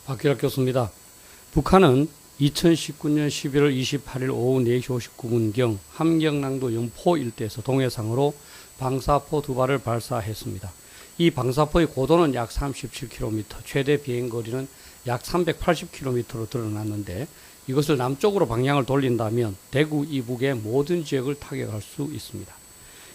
박규락 교수입니다. 북한은 2019년 11월 28일 오후 4시 59분경 함경남도 영포 일대에서 동해상으로 방사포 2발을 발사했습니다. 이 방사포의 고도는 약 37km, 최대 비행거리는 약 380km로 드러났는데 이것을 남쪽으로 방향을 돌린다면 대구 이북의 모든 지역을 타격할 수 있습니다.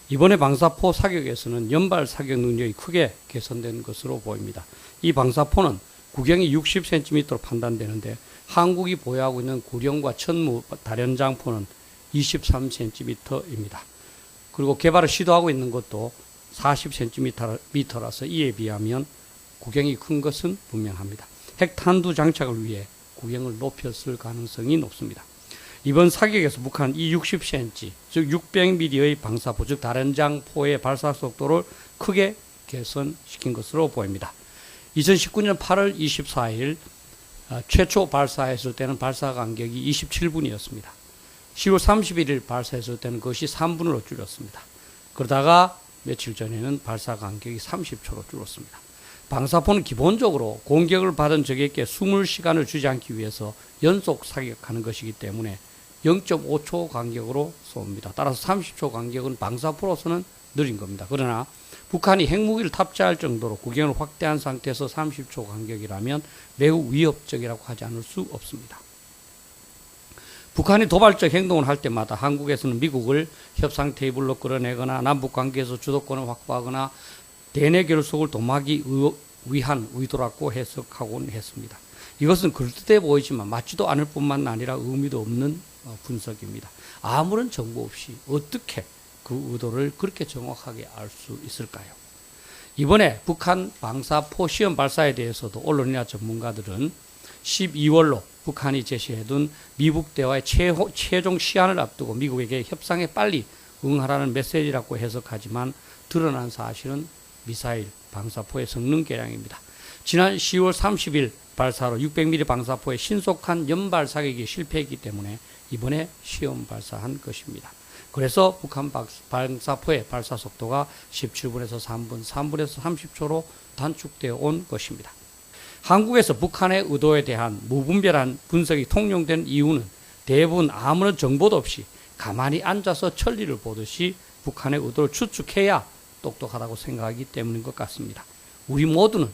이번에 방사포 사격에서는 연발 사격 능력이 크게 개선된 것으로 보입니다. 이 방사포는 구경이 60cm로 판단되는데 한국이 보유하고 있는 구령과 천무 다련장포는 23cm입니다. 그리고 개발을 시도하고 있는 것도 40cm라서 이에 비하면 구경이 큰 것은 분명합니다. 핵탄두 장착을 위해 구경을 높였을 가능성이 높습니다. 이번 사격에서 북한은 이 60cm, 즉 600mm의 방사포, 즉 다련장포의 발사 속도를 크게 개선시킨 것으로 보입니다. 2019년 8월 24일 최초 발사했을 때는 발사 간격이 27분이었습니다. 10월 31일 발사했을 때는 그것이 3분으로 줄였습니다. 그러다가 며칠 전에는 발사 간격이 30초로 줄었습니다. 방사포는 기본적으로 공격을 받은 적에게 숨을 시간을 주지 않기 위해서 연속 사격하는 것이기 때문에 0.5초 간격으로 쏩니다. 따라서 30초 간격은 방사포로서는 느린 겁니다. 그러나 북한이 핵무기를 탑재할 정도로 구경을 확대한 상태에서 30초 간격이라면 매우 위협적이라고 하지 않을 수 없습니다. 북한이 도발적 행동을 할 때마다 한국에서는 미국을 협상 테이블로 끌어내거나 남북관계에서 주도권을 확보하거나 대내 결속을 도모하기 위한 의도라고 해석하곤 했습니다. 이것은 그럴듯해 보이지만 맞지도 않을 뿐만 아니라 의미도 없는 분석입니다. 아무런 정보 없이 어떻게 그 의도를 그렇게 정확하게 알 수 있을까요? 이번에 북한 방사포 시험 발사에 대해서도 언론이나 전문가들은 12월로 북한이 제시해둔 미국 대화의 최종 시한을 앞두고 미국에게 협상에 빨리 응하라는 메시지라고 해석하지만 드러난 사실은 미사일 방사포의 성능 개량입니다. 지난 10월 30일 발사로 600mm 방사포의 신속한 연발 사격이 실패했기 때문에 이번에 시험 발사한 것입니다. 그래서 북한 방사포의 발사 속도가 17분에서 3분, 3분에서 30초로 단축되어 온 것입니다. 한국에서 북한의 의도에 대한 무분별한 분석이 통용된 이유는 대부분 아무런 정보도 없이 가만히 앉아서 천리를 보듯이 북한의 의도를 추측해야 똑똑하다고 생각하기 때문인 것 같습니다. 우리 모두는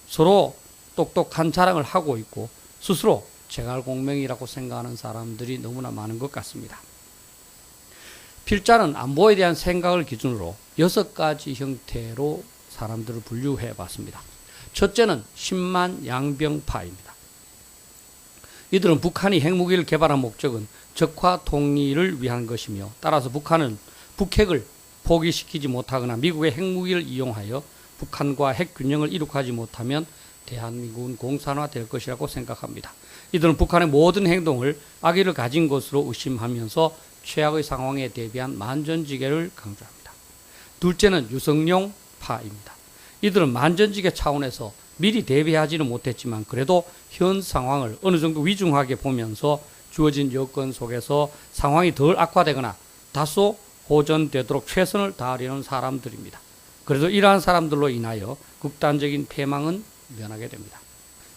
서로 똑똑한 자랑을 하고 있고 스스로 제갈공명이라고 생각하는 사람들이 너무나 많은 것 같습니다. 필자는 안보에 대한 생각을 기준으로 6가지 형태로 사람들을 분류해 봤습니다. 첫째는 10만 양병파입니다. 이들은 북한이 핵무기를 개발한 목적은 적화 통일을 위한 것이며 따라서 북한은 북핵을 포기시키지 못하거나 미국의 핵무기를 이용하여 북한과 핵균형을 이룩하지 못하면 대한민국은 공산화될 것이라고 생각합니다. 이들은 북한의 모든 행동을 악의를 가진 것으로 의심하면서 최악의 상황에 대비한 만전지계를 강조합니다. 둘째는 유성룡파입니다. 이들은 만전지계 차원에서 미리 대비하지는 못했지만 그래도 현 상황을 어느 정도 위중하게 보면서 주어진 여건 속에서 상황이 덜 악화되거나 다소 호전되도록 최선을 다하려는 사람들입니다. 그래도 이러한 사람들로 인하여 극단적인 패망은 면하게 됩니다.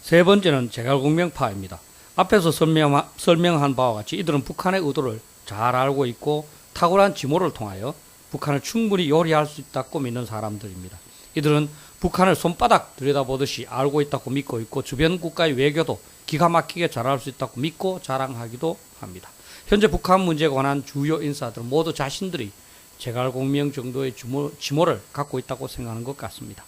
세 번째는 제갈공명파입니다. 앞에서 설명한 바와 같이 이들은 북한의 의도를 잘 알고 있고 탁월한 지모를 통하여 북한을 충분히 요리할 수 있다고 믿는 사람들입니다. 이들은 북한을 손바닥 들여다보듯이 알고 있다고 믿고 있고 주변 국가의 외교도 기가 막히게 잘할 수 있다고 믿고 자랑하기도 합니다. 현재 북한 문제에 관한 주요 인사들은 모두 자신들이 제갈공명 정도의 지모를 갖고 있다고 생각하는 것 같습니다.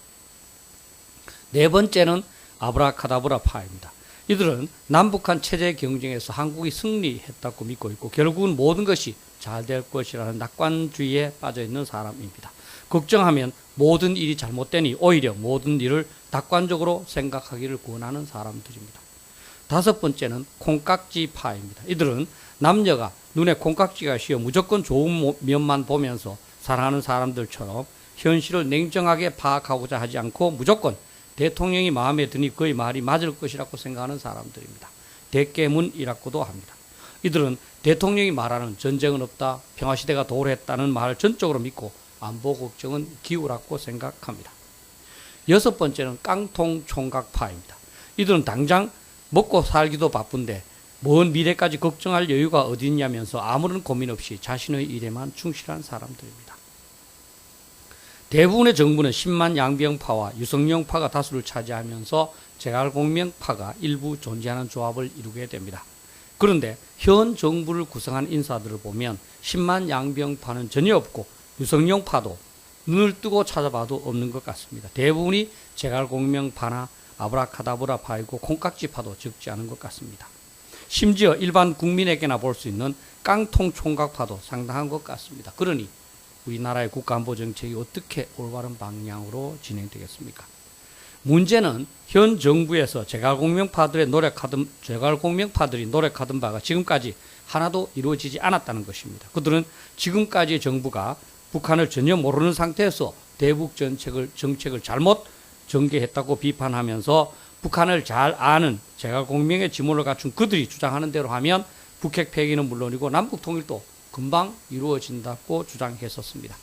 네 번째는 아브라카다브라파입니다. 이들은 남북한 체제 경쟁에서 한국이 승리했다고 믿고 있고 결국은 모든 것이 잘 될 것이라는 낙관주의에 빠져있는 사람입니다. 걱정하면 모든 일이 잘못되니 오히려 모든 일을 낙관적으로 생각하기를 권하는 사람들입니다. 다섯 번째는 콩깍지파입니다. 이들은 남녀가 눈에 콩깍지가 씌어 무조건 좋은 면만 보면서 살아가는 사람들처럼 현실을 냉정하게 파악하고자 하지 않고 무조건 대통령이 마음에 드니 그의 말이 맞을 것이라고 생각하는 사람들입니다. 대깨문이라고도 합니다. 이들은 대통령이 말하는 전쟁은 없다, 평화시대가 도래했다는 말을 전적으로 믿고 안보 걱정은 기우라고 생각합니다. 여섯 번째는 깡통총각파입니다. 이들은 당장 먹고 살기도 바쁜데 먼 미래까지 걱정할 여유가 어디 있냐면서 아무런 고민 없이 자신의 일에만 충실한 사람들입니다. 대부분의 정부는 10만 양병파와 유성룡파가 다수를 차지하면서 제갈공명파가 일부 존재하는 조합을 이루게 됩니다. 그런데 현 정부를 구성한 인사들을 보면 10만 양병파는 전혀 없고 유성룡파도 눈을 뜨고 찾아봐도 없는 것 같습니다. 대부분이 제갈공명파나 아브라카다브라파이고 콩깍지파도 적지 않은 것 같습니다. 심지어 일반 국민에게나 볼 수 있는 깡통 총각파도 상당한 것 같습니다. 그러니 우리나라의 국가안보 정책이 어떻게 올바른 방향으로 진행되겠습니까? 문제는 현 정부에서 제갈공명파들이 노력하던 바가 지금까지 하나도 이루어지지 않았다는 것입니다. 그들은 지금까지 정부가 북한을 전혀 모르는 상태에서 대북 정책을 잘못 전개했다고 비판하면서 북한을 잘 아는 제갈공명의 지문을 갖춘 그들이 주장하는 대로 하면 북핵 폐기는 물론이고 남북 통일도 금방 이루어진다고 주장했었습니다.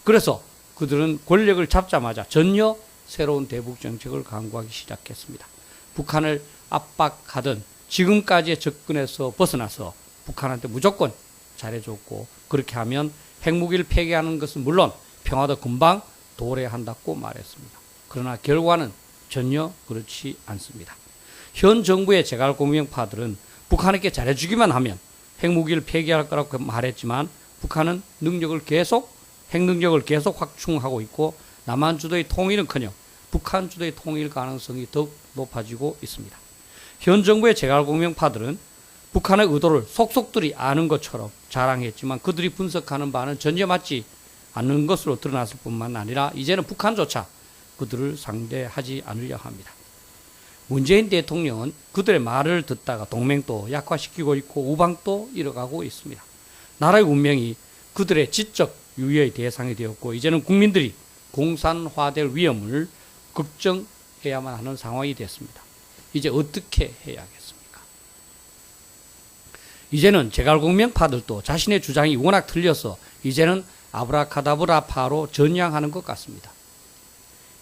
그래서 그들은 권력을 잡자마자 전혀 새로운 대북 정책을 강구하기 시작했습니다. 북한을 압박하던 지금까지의 접근에서 벗어나서 북한한테 무조건 잘해줬고 그렇게 하면 핵무기를 폐기하는 것은 물론 평화도 금방 도래한다고 말했습니다. 그러나 결과는 전혀 그렇지 않습니다. 현 정부의 제갈공명파들은 북한에게 잘해주기만 하면 핵무기를 폐기할 거라고 말했지만 북한은 핵 능력을 계속 확충하고 있고 남한 주도의 통일은커녕 북한 주도의 통일 가능성이 더욱 높아지고 있습니다. 현 정부의 제갈공명파들은 북한의 의도를 속속들이 아는 것처럼 자랑했지만 그들이 분석하는 바는 전혀 맞지 않는 것으로 드러났을 뿐만 아니라 이제는 북한조차 그들을 상대하지 않으려 합니다. 문재인 대통령은 그들의 말을 듣다가 동맹도 약화시키고 있고 우방도 잃어가고 있습니다. 나라의 운명이 그들의 지적 유예의 대상이 되었고 이제는 국민들이 공산화될 위험을 걱정해야만 하는 상황이 됐습니다. 이제 어떻게 해야겠습니까? 이제는 제갈공명파들도 자신의 주장이 워낙 틀려서 이제는 아브라카다브라파로 전향하는 것 같습니다.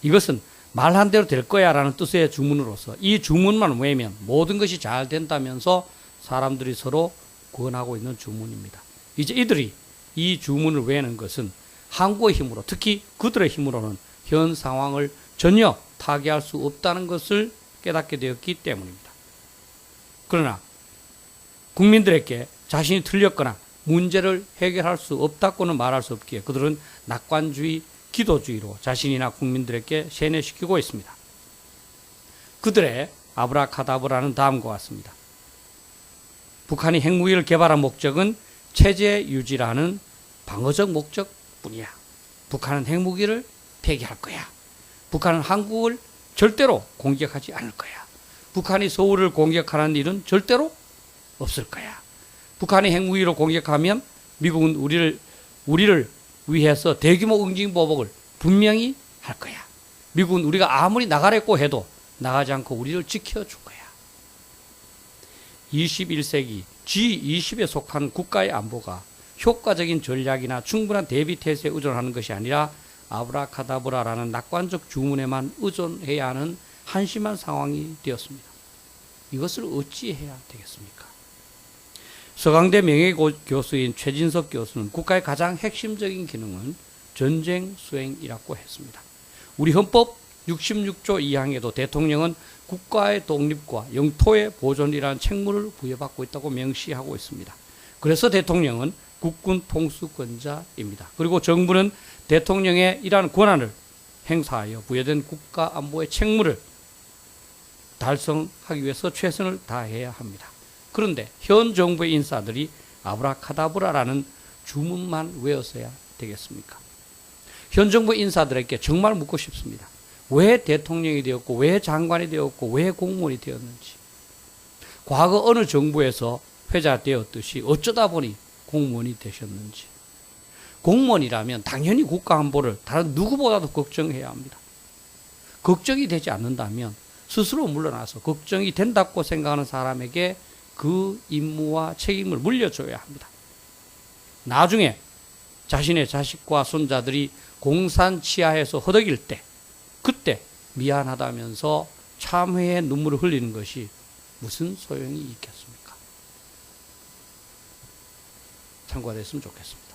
이것은 말한 대로 될 거야 라는 뜻의 주문으로서 이 주문만 외면 모든 것이 잘 된다면서 사람들이 서로 권하고 있는 주문입니다. 이제 이들이 이 주문을 외는 것은 한국의 힘으로 특히 그들의 힘으로는 현 상황을 전혀 타개할 수 없다는 것을 깨닫게 되었기 때문입니다. 그러나 국민들에게 자신이 틀렸거나 문제를 해결할 수 없다고는 말할 수 없기에 그들은 낙관주의, 기도주의로 자신이나 국민들에게 세뇌시키고 있습니다. 그들의 아브라카다브라는 다음과 같습니다. 북한이 핵무기를 개발한 목적은 체제 유지라는 방어적 목적뿐이야. 북한은 핵무기를 폐기할 거야. 북한은 한국을 절대로 공격하지 않을 거야. 북한이 서울을 공격하는 일은 절대로 없을 거야. 북한이 핵무기로 공격하면 미국은 우리를 위해서 대규모 응징보복을 분명히 할 거야. 미국은 우리가 아무리 나가려고 해도 나가지 않고 우리를 지켜줄 거야. 21세기 G20에 속한 국가의 안보가 효과적인 전략이나 충분한 대비 태세에 의존하는 것이 아니라 아브라카다브라라는 낙관적 주문에만 의존해야 하는 한심한 상황이 되었습니다. 이것을 어찌해야 되겠습니까? 서강대 명예교수인 최진석 교수는 국가의 가장 핵심적인 기능은 전쟁 수행이라고 했습니다. 우리 헌법 66조 2항에도 대통령은 국가의 독립과 영토의 보존이라는 책무를 부여받고 있다고 명시하고 있습니다. 그래서 대통령은 국군 통수권자입니다. 그리고 정부는 대통령의 이러한 권한을 행사하여 부여된 국가 안보의 책무를 달성하기 위해서 최선을 다해야 합니다. 그런데 현 정부의 인사들이 아브라카다브라라는 주문만 외워서야 되겠습니까? 현 정부 인사들에게 정말 묻고 싶습니다. 왜 대통령이 되었고 왜 장관이 되었고 왜 공무원이 되었는지, 과거 어느 정부에서 회자되었듯이 어쩌다 보니 공무원이 되셨는지. 공무원이라면 당연히 국가안보를 다른 누구보다도 걱정해야 합니다. 걱정이 되지 않는다면 스스로 물러나서 걱정이 된다고 생각하는 사람에게 그 임무와 책임을 물려줘야 합니다. 나중에 자신의 자식과 손자들이 공산 치하에서 허덕일 때 그때 미안하다면서 참회의 눈물을 흘리는 것이 무슨 소용이 있겠습니까? 참고가 됐으면 좋겠습니다.